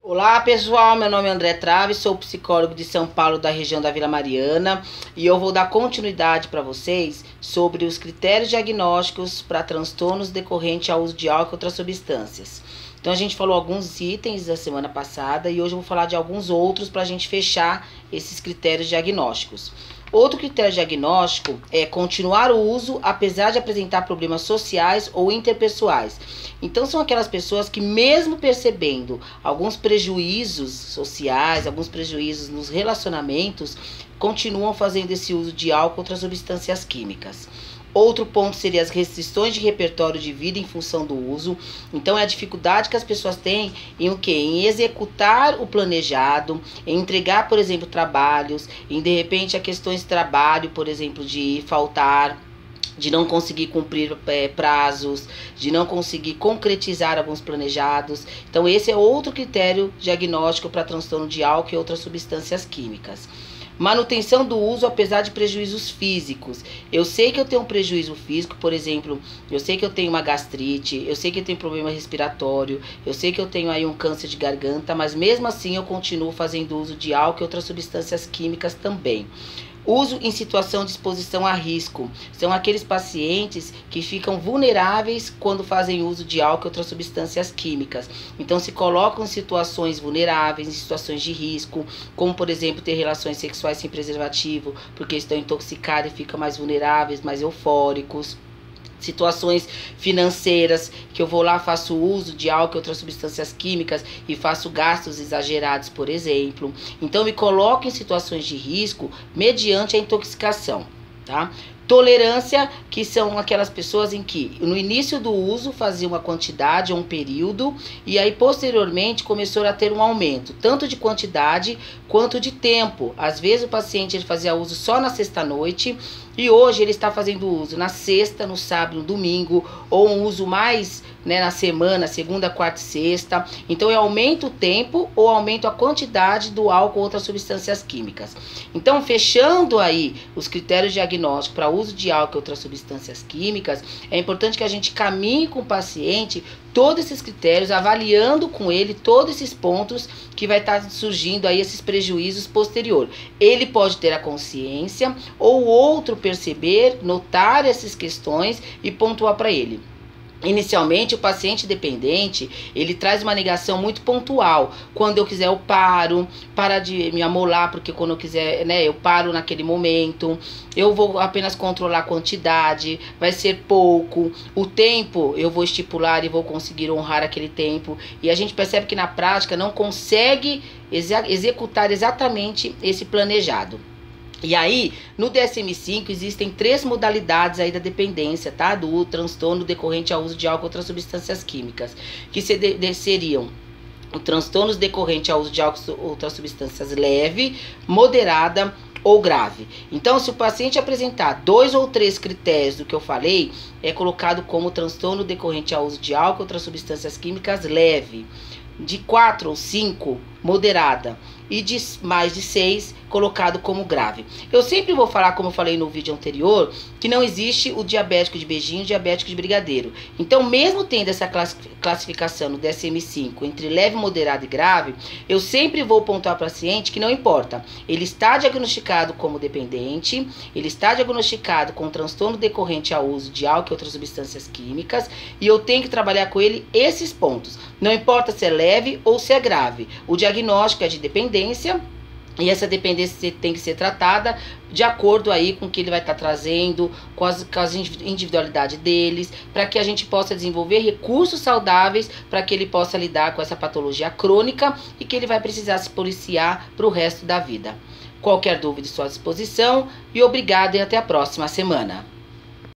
Olá pessoal, meu nome é André Traves, sou psicólogo de São Paulo, da região da Vila Mariana, e eu vou dar continuidade para vocês sobre os critérios diagnósticos para transtornos decorrentes ao uso de álcool e outras substâncias. Então a gente falou alguns itens da semana passada e hoje eu vou falar de alguns outros para a gente fechar esses critérios diagnósticos. Outro critério diagnóstico é continuar o uso apesar de apresentar problemas sociais ou interpessoais. Então são aquelas pessoas que, mesmo percebendo alguns prejuízos sociais, alguns prejuízos nos relacionamentos, continuam fazendo esse uso de álcool e outras substâncias químicas. Outro ponto seria as restrições de repertório de vida em função do uso. Então é a dificuldade que as pessoas têm em o quê? Em executar o planejado, em entregar, por exemplo, trabalhos, em de repente a questões de trabalho, por exemplo, de faltar, de não conseguir cumprir prazos, de não conseguir concretizar alguns planejados. Então esse é outro critério diagnóstico para transtorno de álcool e outras substâncias químicas. Manutenção do uso apesar de prejuízos físicos. Eu sei que eu tenho um prejuízo físico, por exemplo, eu sei que eu tenho uma gastrite, eu sei que eu tenho problema respiratório, eu sei que eu tenho aí um câncer de garganta, mas mesmo assim eu continuo fazendo uso de álcool e outras substâncias químicas também. Uso em situação de exposição a risco. São aqueles pacientes que ficam vulneráveis quando fazem uso de álcool e outras substâncias químicas. Então se colocam em situações vulneráveis, em situações de risco, como por exemplo ter relações sexuais sem preservativo, porque estão intoxicados e ficam mais vulneráveis, mais eufóricos. Situações financeiras, que eu vou lá, faço uso de álcool e outras substâncias químicas e faço gastos exagerados, por exemplo. Então, me coloco em situações de risco mediante a intoxicação, tá? Tolerância, que são aquelas pessoas em que no início do uso fazia uma quantidade ou um período e aí posteriormente começou a ter um aumento, tanto de quantidade quanto de tempo. Às vezes o paciente ele fazia uso só na sexta-noite e hoje ele está fazendo uso na sexta, no sábado, no domingo, ou um uso mais, né, na semana, segunda, quarta e sexta. Então eu aumento o tempo ou aumento a quantidade do álcool ou outras substâncias químicas. Então, fechando aí os critérios diagnósticos para uso de álcool e outras substâncias químicas, é importante que a gente caminhe com o paciente todos esses critérios, avaliando com ele todos esses pontos que vai estar surgindo aí, esses prejuízos posterior. Ele pode ter a consciência ou o outro perceber, notar essas questões e pontuar para ele. Inicialmente, o paciente dependente, ele traz uma negação muito pontual. Quando eu quiser, eu paro, para de me amolar, porque quando eu quiser, né, eu paro naquele momento. Eu vou apenas controlar a quantidade, vai ser pouco. O tempo, eu vou estipular e vou conseguir honrar aquele tempo. E a gente percebe que na prática não consegue executar exatamente esse planejado. E aí, no DSM-5 existem 3 modalidades aí da dependência, tá? Do transtorno decorrente ao uso de álcool e outras substâncias químicas, que seriam o transtornos decorrente ao uso de álcool e outras substâncias leve, moderada ou grave. Então, se o paciente apresentar 2 ou 3 critérios do que eu falei, é colocado como transtorno decorrente ao uso de álcool e outras substâncias químicas leve. De 4 ou 5, moderada. E de mais de 6, colocado como grave. Eu sempre vou falar, como eu falei no vídeo anterior, que não existe o diabético de beijinho e o diabético de brigadeiro. Então, mesmo tendo essa classificação no DSM-5 entre leve, moderado e grave, eu sempre vou pontuar para o paciente que não importa. Ele está diagnosticado como dependente, ele está diagnosticado com transtorno decorrente ao uso de álcool e outras substâncias químicas, e eu tenho que trabalhar com ele esses pontos. Não importa se é leve ou se é grave. O diagnóstico é de dependência, e essa dependência tem que ser tratada de acordo aí com o que ele vai estar trazendo, com as individualidades deles, para que a gente possa desenvolver recursos saudáveis para que ele possa lidar com essa patologia crônica e que ele vai precisar se policiar para o resto da vida. Qualquer dúvida, estou à disposição e obrigada e até a próxima semana.